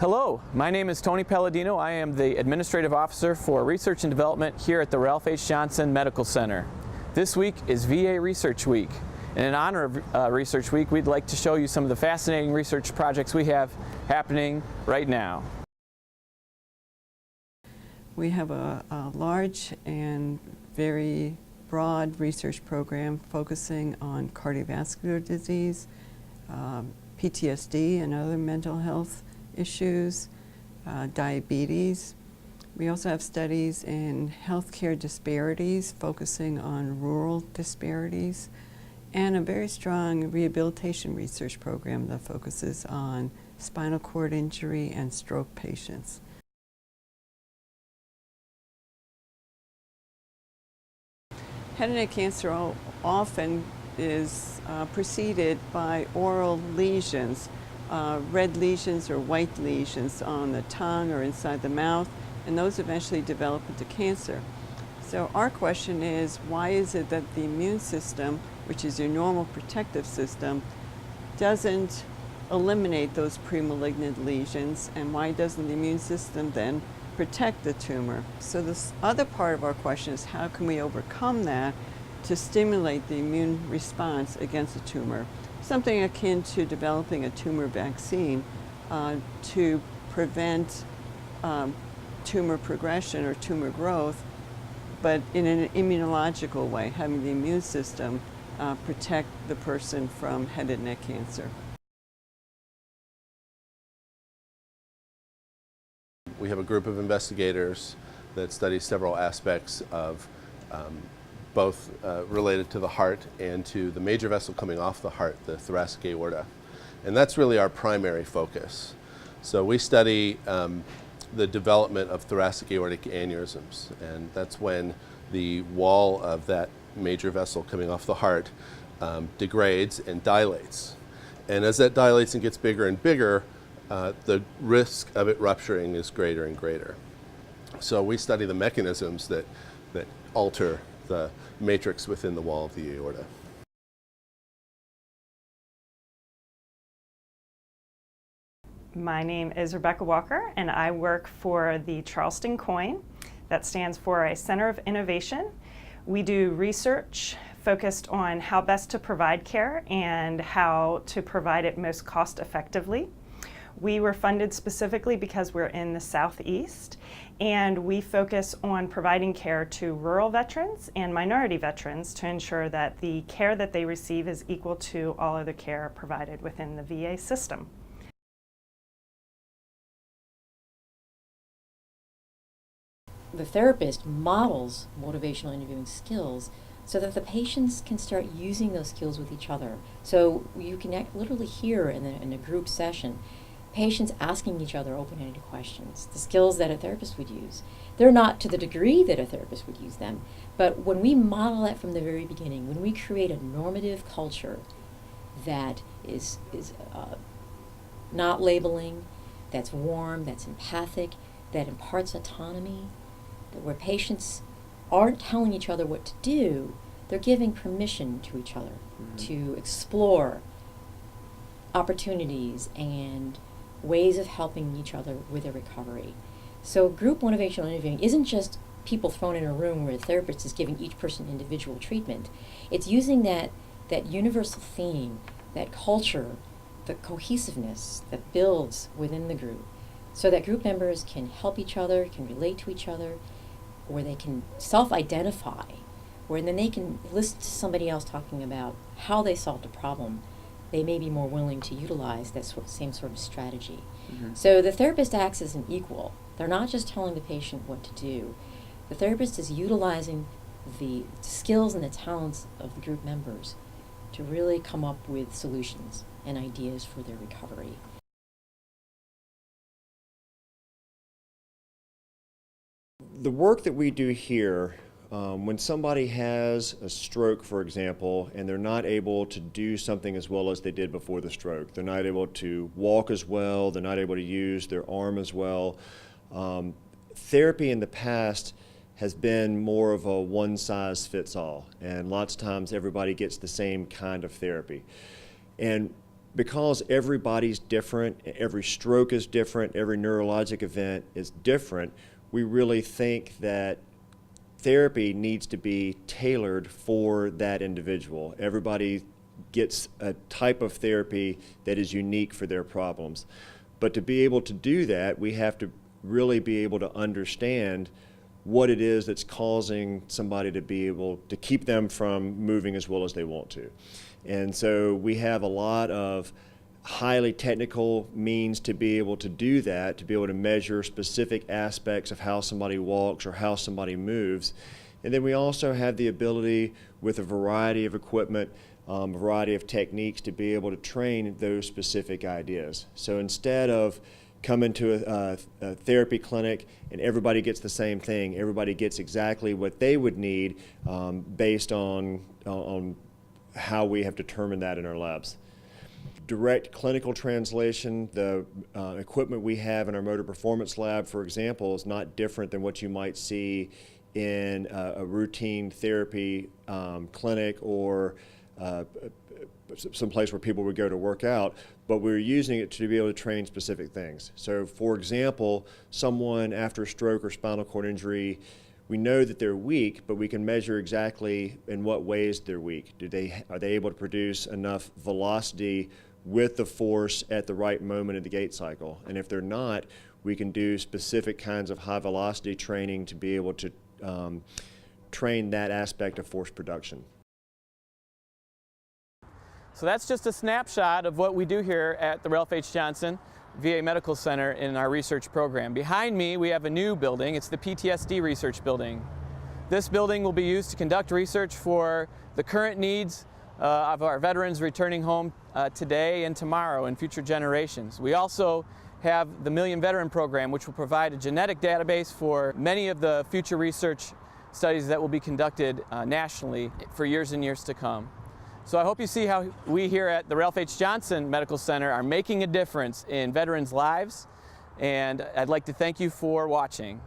Hello, my name is Tony Palladino. I am the Administrative Officer for Research and Development here at the Ralph H. Johnson Medical Center. This week is VA Research Week. And in honor of Research Week, we'd like to show you some of the fascinating research projects we have happening right now. We have a large and very broad research program focusing on cardiovascular disease, PTSD and other mental health issues, diabetes. We also have studies in healthcare disparities, focusing on rural disparities, and a very strong rehabilitation research program that focuses on spinal cord injury and stroke patients. Head and neck cancer often is preceded by oral lesions, red lesions or white lesions on the tongue or inside the mouth, and those eventually develop into cancer. So our question is, why is it that the immune system, which is your normal protective system, doesn't eliminate those premalignant lesions, and why doesn't the immune system then protect the tumor? So this other part of our question is, how can we overcome that to stimulate the immune response against a tumor? Something akin to developing a tumor vaccine to prevent tumor progression or tumor growth, but in an immunological way, having the immune system protect the person from head and neck cancer. We have a group of investigators that study several aspects of both related to the heart and to the major vessel coming off the heart, the thoracic aorta. And that's really our primary focus. So we study the development of thoracic aortic aneurysms, and that's when the wall of that major vessel coming off the heart degrades and dilates. And as that dilates and gets bigger and bigger, the risk of it rupturing is greater and greater. So we study the mechanisms that alter the matrix within the wall of the aorta. My name is Rebecca Walker, and I work for the Charleston Coin. That stands for a Center of Innovation. We do research focused on how best to provide care and how to provide it most cost effectively. We were funded specifically because we're in the Southeast, and we focus on providing care to rural veterans and minority veterans to ensure that the care that they receive is equal to all other care provided within the VA system. The therapist models motivational interviewing skills so that the patients can start using those skills with each other. So you can literally hear in a group session patients asking each other open-ended questions, the skills that a therapist would use. They're not to the degree that a therapist would use them, but when we model that from the very beginning, when we create a normative culture that is not labeling, that's warm, that's empathic, that imparts autonomy, that where patients aren't telling each other what to do, they're giving permission to each other to explore opportunities and ways of helping each other with their recovery. So group motivational interviewing isn't just people thrown in a room where a therapist is giving each person individual treatment. It's using that universal theme, that culture, the cohesiveness that builds within the group, so that group members can help each other, can relate to each other, where they can self-identify, where then they can listen to somebody else talking about how they solved a problem. They may be more willing to utilize that same sort of strategy. So the therapist acts as an equal. They're not just telling the patient what to do. The therapist is utilizing the skills and the talents of the group members to really come up with solutions and ideas for their recovery. The work that we do here, when somebody has a stroke, for example, and they're not able to do something as well as they did before the stroke, they're not able to walk as well, they're not able to use their arm as well, therapy in the past has been more of a one-size-fits-all, and lots of times everybody gets the same kind of therapy. And because everybody's different, every stroke is different, every neurologic event is different, we really think that therapy needs to be tailored for that individual. Everybody gets a type of therapy that is unique for their problems. But to be able to do that, we have to really be able to understand what it is that's causing somebody to be able to keep them from moving as well as they want to. And so we have a lot of highly technical means to be able to do that, to be able to measure specific aspects of how somebody walks or how somebody moves. And then we also have the ability with a variety of equipment, a variety of techniques to be able to train those specific ideas. So instead of coming to a therapy clinic and everybody gets the same thing, everybody gets exactly what they would need based on how we have determined that in our labs. Direct clinical translation, the equipment we have in our motor performance lab, for example, is not different than what you might see in a routine therapy clinic or some place where people would go to work out, but we're using it to be able to train specific things. So for example, someone after a stroke or spinal cord injury, we know that they're weak, but we can measure exactly in what ways they're weak. Are they able to produce enough velocity with the force at the right moment of the gait cycle? And if they're not, we can do specific kinds of high velocity training to be able to train that aspect of force production. So that's just a snapshot of what we do here at the Ralph H. Johnson VA Medical Center in our research program. Behind me we have a new building. It's the PTSD research building. This building will be used to conduct research for the current needs of our veterans returning home today and tomorrow and future generations. We also have the Million Veteran Program, which will provide a genetic database for many of the future research studies that will be conducted nationally for years and years to come. So I hope you see how we here at the Ralph H. Johnson Medical Center are making a difference in veterans' lives, and I'd like to thank you for watching.